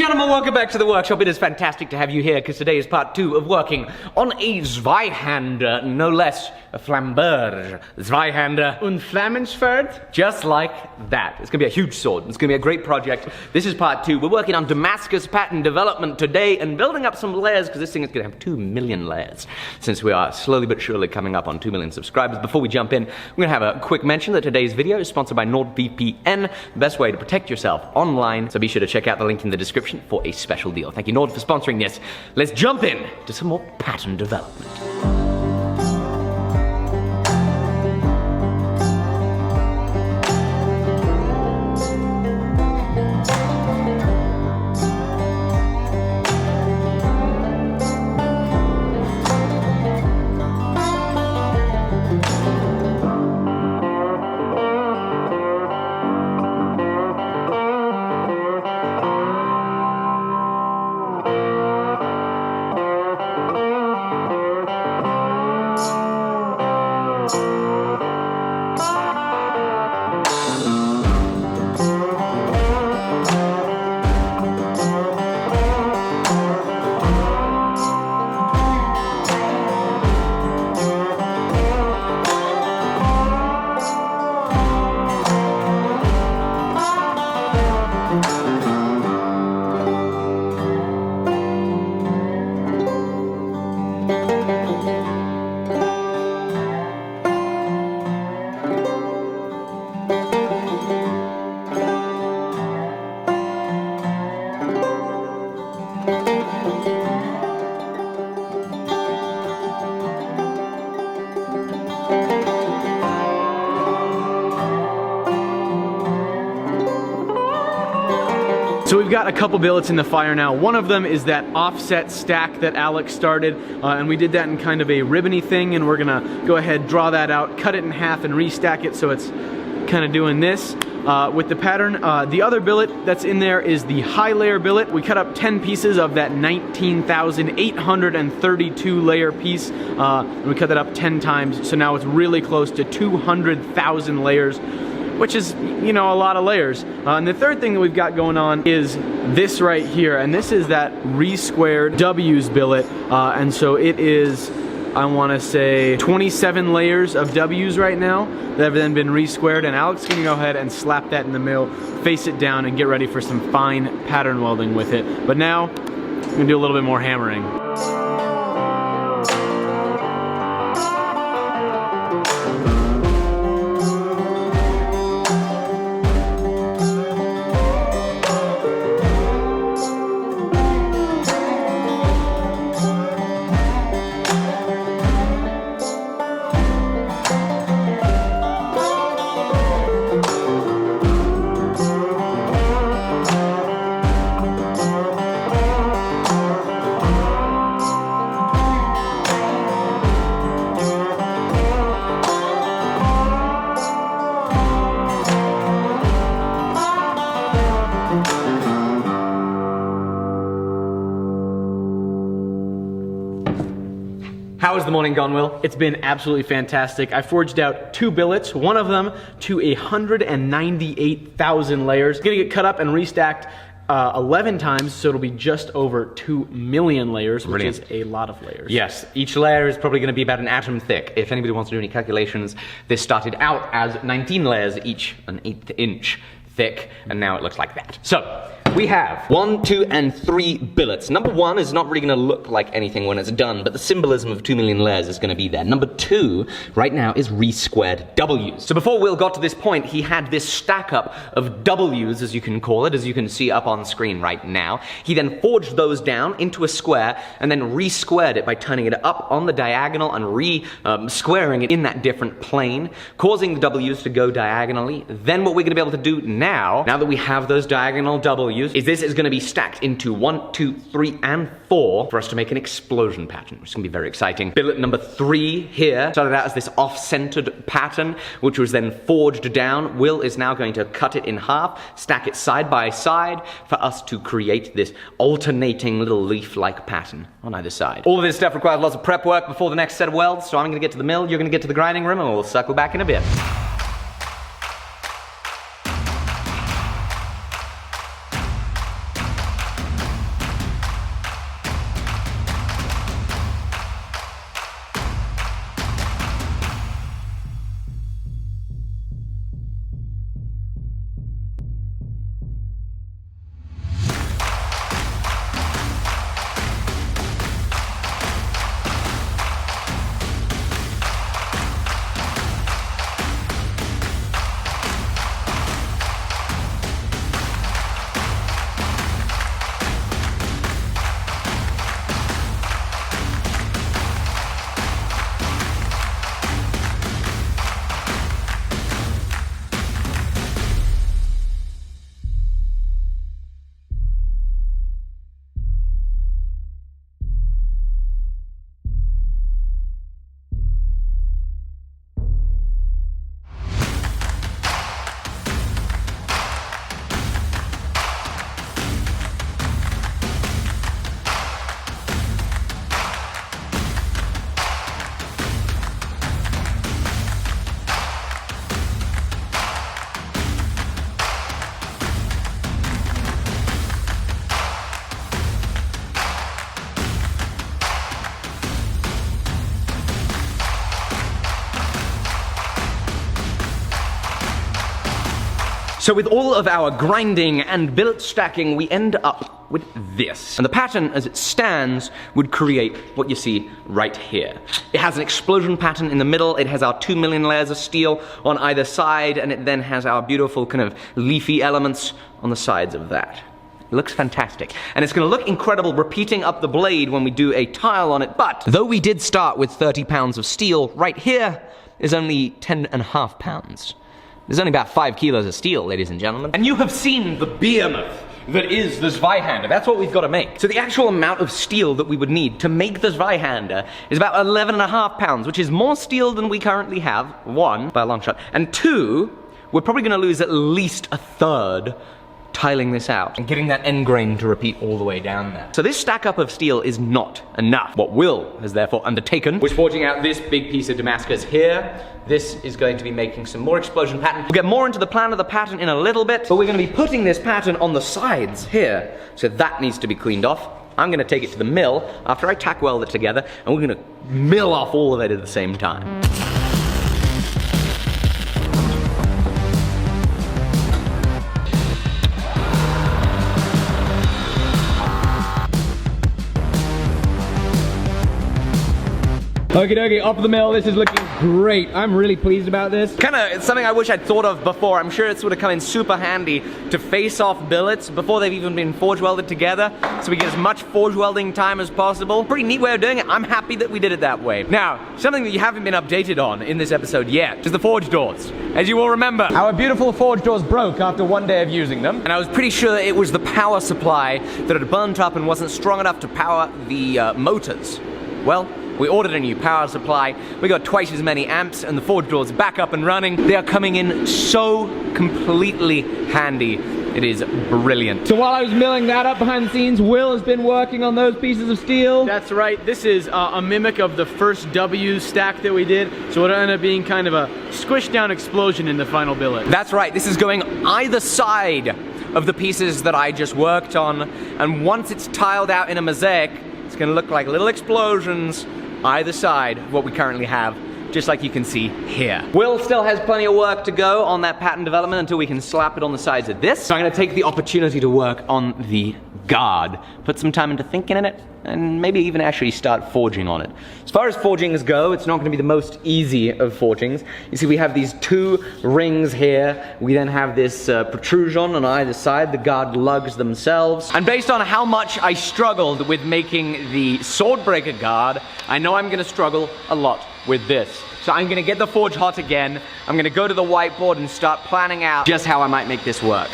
gentlemen, welcome back to the workshop. It is fantastic to have you here because today is part 2 of working on a ZWEIHANDER, no less, a flamberge. ZWEIHANDER. Und Flammenschwert? Just like that. It's gonna be a huge sword. It's gonna be a great project. This is part 2. We're working on Damascus pattern development today and building up some layers because this thing is gonna have 2 million layers since we are slowly but surely coming up on 2 million subscribers. Before we jump in, we're gonna have a quick mention that today's video is sponsored by NordVPN, the best way to protect yourself online. So be sure to check out the link in the description for a special deal. Thank you, Nord, for sponsoring this. Let's jump in to some more pattern development. So we've got a couple billets in the fire now. One of them is that offset stack that Alec started, and we did that in kind of a ribbony thing, and we're gonna go ahead, draw that out, cut it in half, and restack it so it's kind of doing this with the pattern. The other billet that's in there is the high layer billet. We cut up 10 pieces of that 19,832 layer piece, and we cut that up 10 times, so now it's really close to 200,000 layers, which is, you know, a lot of layers. And the third thing that we've got going on is this right here, and this is that re-squared W's billet, and so it is, I want to say, 27 layers of W's right now that have then been re-squared, and Alec's gonna go ahead and slap that in the mill, face it down, and get ready for some fine pattern welding with it. But now, I'm gonna do a little bit more hammering. How has the morning gone, Will? It's been absolutely fantastic. I forged out 2 billets, one of them to 198,000 layers. Gonna get cut up and restacked 11 times, so it'll be just over 2 million layers, which is a lot of layers. Yes, each layer is probably going to be about an atom thick. If anybody wants to do any calculations, this started out as 19 layers, each an 1/8 inch thick, and now it looks like that. So, we have 1, 2, and 3 billets. Number 1 is not really going to look like anything when it's done, but the symbolism of 2 million layers is going to be there. Number 2, right now, is re-squared W's. So before Will got to this point, he had this stack up of W's, as you can call it, as you can see up on screen right now. He then forged those down into a square, and then re-squared it by turning it up on the diagonal and re-squaring it in that different plane, causing the W's to go diagonally. Then what we're going to be able to do now that we have those diagonal W's, is this is going to be stacked into 1, 2, 3, and 4 for us to make an explosion pattern, which is going to be very exciting. Billet number 3 here started out as this off-centered pattern, which was then forged down. Will is now going to cut it in half, stack it side by side for us to create this alternating little leaf-like pattern on either side. All of this stuff requires lots of prep work before the next set of welds, so I'm going to get to the mill, you're going to get to the grinding room, and we'll circle back in a bit. So with all of our grinding and billet stacking, we end up with this. And the pattern as it stands would create what you see right here. It has an explosion pattern in the middle, it has our 2 million layers of steel on either side, and it then has our beautiful kind of leafy elements on the sides of that. It looks fantastic. And it's gonna look incredible repeating up the blade when we do a tile on it, but though we did start with 30 pounds of steel, right here is only 10.5 pounds. There's only about 5 kilos of steel, ladies and gentlemen. And you have seen the behemoth that is the ZWEIHANDER. That's what we've got to make. So the actual amount of steel that we would need to make the ZWEIHANDER is about 11.5 pounds, which is more steel than we currently have, one, by a long shot, and two, we're probably gonna lose at least a third tiling this out and getting that end grain to repeat all the way down there. So this stack up of steel is not enough. What Will has therefore undertaken was forging out this big piece of Damascus here. This is going to be making some more explosion pattern. We'll get more into the plan of the pattern in a little bit, but we're going to be putting this pattern on the sides here. So that needs to be cleaned off. I'm going to take it to the mill after I tack weld it together, and we're going to mill off all of it at the same time. Okie dokie, off the mill, this is looking great. I'm really pleased about this. It's something I wish I'd thought of before. I'm sure it's would have come in super handy to face off billets before they've even been forge welded together, so we get as much forge welding time as possible. Pretty neat way of doing it. I'm happy that we did it that way. Now, something that you haven't been updated on in this episode yet is the forge doors. As you will remember, Our beautiful forge doors broke after one day of using them. and I was pretty sure it was the power supply that had burnt up and wasn't strong enough to power the motors. Well, we ordered a new power supply, we got twice as many amps, and the forge doors back up and running. They are coming in so completely handy. It is brilliant. So while I was milling that up behind the scenes, Will has been working on those pieces of steel. That's right, this is a mimic of the first W stack that we did, so it'll end up being kind of a squished down explosion in the final billet. That's right, this is going either side of the pieces that I just worked on, and once it's tiled out in a mosaic, it's gonna look like little explosions either side of what we currently have, just like you can see here. Will still has plenty of work to go on that pattern development until we can slap it on the sides of this. So I'm gonna take the opportunity to work on the guard, put some time into thinking in it, and maybe even actually start forging on it. As far as forgings go, it's not gonna be the most easy of forgings. You see, we have these two rings here. We then have this protrusion on either side, the guard lugs themselves. And based on how much I struggled with making the swordbreaker guard, I know I'm gonna struggle a lot with this. So I'm gonna get the forge hot again. I'm gonna go to the whiteboard and start planning out just how I might make this work.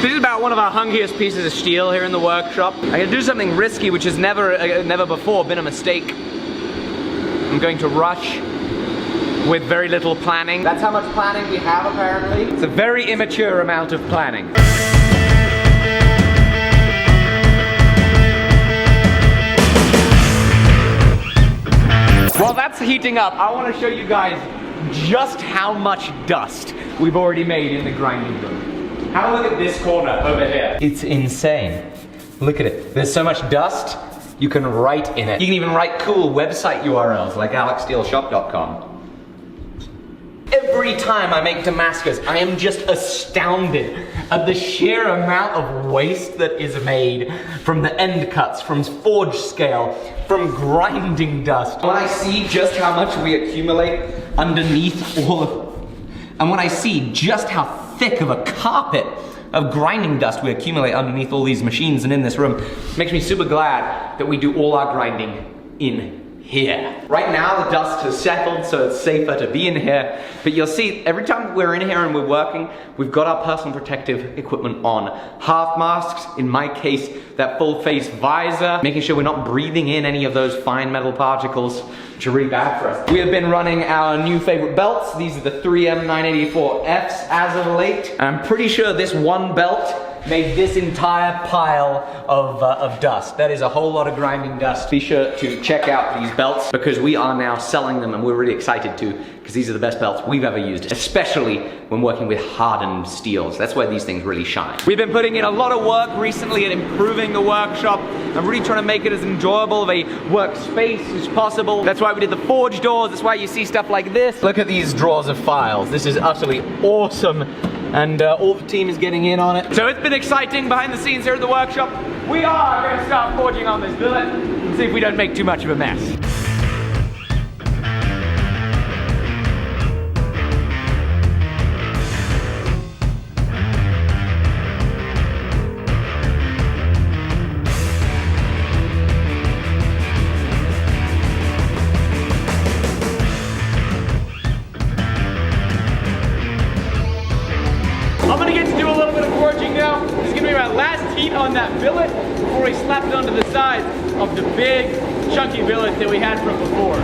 This is about one of our hungriest pieces of steel here in the workshop. I'm gonna do something risky, which has never before been a mistake. I'm going to rush with very little planning. That's how much planning we have, apparently. It's a very immature amount of planning. While that's heating up, I want to show you guys just how much dust we've already made in the grinding room. Have a look at this corner over here. It's insane. Look at it. There's so much dust, you can write in it. You can even write cool website URLs like alecsteelshop.com. Every time I make Damascus, I am just astounded at the sheer amount of waste that is made from the end cuts, from forge scale, from grinding dust. When I see just how much we accumulate underneath all of, and when I see just how thick of a carpet of grinding dust we accumulate underneath all these machines and in this room, it makes me super glad that we do all our grinding in here. Right now the dust has settled, so it's safer to be in here, but you'll see every time we're in here and we're working, we've got our personal protective equipment on. Half masks, in my case, that full face visor, making sure we're not breathing in any of those fine metal particles, which are really bad for us. We have been running our new favorite belts. These are the 3M 984Fs as of late. I'm pretty sure this one belt made this entire pile of dust. That is a whole lot of grinding dust. Be sure to check out these belts because we are now selling them and we're really excited to because these are the best belts we've ever used, especially when working with hardened steels. That's where these things really shine. We've been putting in a lot of work recently at improving the workshop. I'm really trying to make it as enjoyable of a workspace as possible. That's why we did the forge doors. That's why you see stuff like this. Look at these drawers of files. This is utterly awesome. And all the team is getting in on it. So it's been exciting behind the scenes here at the workshop. We are going to start forging on this billet and see if we don't make too much of a mess. I'm gonna get to do a little bit of forging now. This is gonna be my last heat on that billet before we slap it onto the sides of the big, chunky billet that we had from before.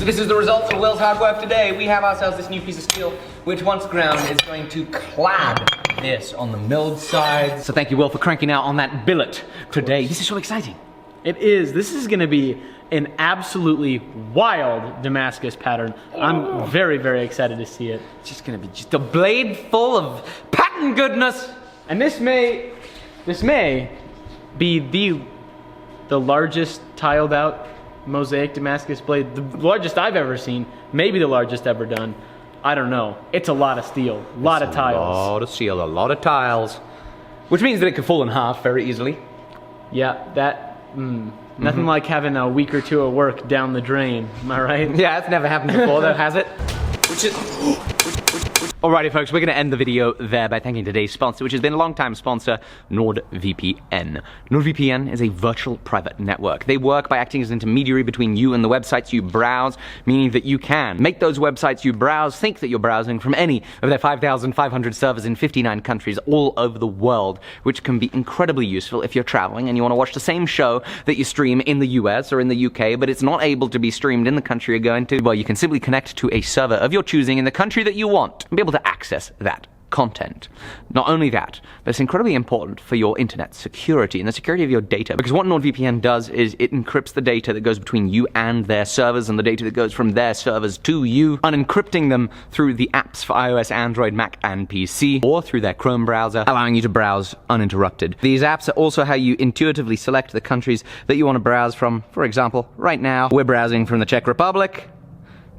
This is the result of Will's hard work today. We have ourselves this new piece of steel, which once ground is going to clad this on the milled sides. So thank you, Will, for cranking out on that billet today. This is so exciting. It is. This is gonna be an absolutely wild Damascus pattern. I'm very, very excited to see it. It's just gonna be just a blade full of patent goodness. And this may be the largest tiled out mosaic Damascus blade, the largest I've ever seen, maybe the largest ever done. I don't know. It's a lot of steel, a lot of tiles. A lot of steel, a lot of tiles. Which means that it could fall in half very easily. Yeah, that, nothing like having a week or two of work down the drain, am I right? Yeah, that's never happened before though, has it? Which is... Alrighty folks, we're going to end the video there by thanking today's sponsor, which has been a long-time sponsor, NordVPN. NordVPN is a virtual private network. They work by acting as an intermediary between you and the websites you browse, meaning that you can make those websites you browse think that you're browsing from any of their 5,500 servers in 59 countries all over the world, which can be incredibly useful if you're traveling and you want to watch the same show that you stream in the US or in the UK, but it's not able to be streamed in the country you're going to. Well, you can simply connect to a server of your choosing in the country that you want and be able to access that content. Not only that, but it's incredibly important for your internet security and the security of your data, because what NordVPN does is it encrypts the data that goes between you and their servers and the data that goes from their servers to you, unencrypting them through the apps for iOS, Android, Mac, and PC, or through their Chrome browser, allowing you to browse uninterrupted. These apps are also how you intuitively select the countries that you want to browse from. For example, right now, we're browsing from the Czech Republic.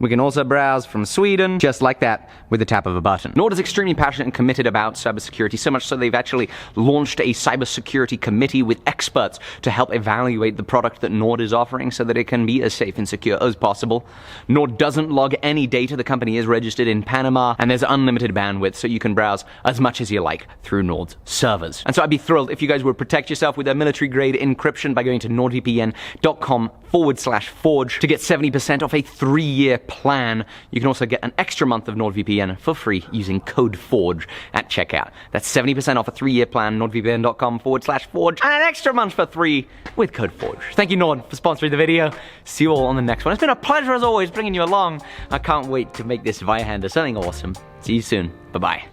We can also browse from Sweden, just like that, with the tap of a button. Nord is extremely passionate and committed about cybersecurity, so much so they've actually launched a cybersecurity committee with experts to help evaluate the product that Nord is offering so that it can be as safe and secure as possible. Nord doesn't log any data. The company is registered in Panama, and there's unlimited bandwidth, so you can browse as much as you like through Nord's servers. And so I'd be thrilled if you guys would protect yourself with their military-grade encryption by going to nordvpn.com/forge to get 70% off a 3-year plan. You can also get an extra month of NordVPN for free using code FORGE at checkout. That's 70% off a 3-year plan, nordvpn.com/forge, and an extra month for free with code FORGE. Thank you, Nord, for sponsoring the video. See you all on the next one. It's been a pleasure as always bringing you along. I can't wait to make this ZWEIHANDER something awesome. See you soon. Bye-bye.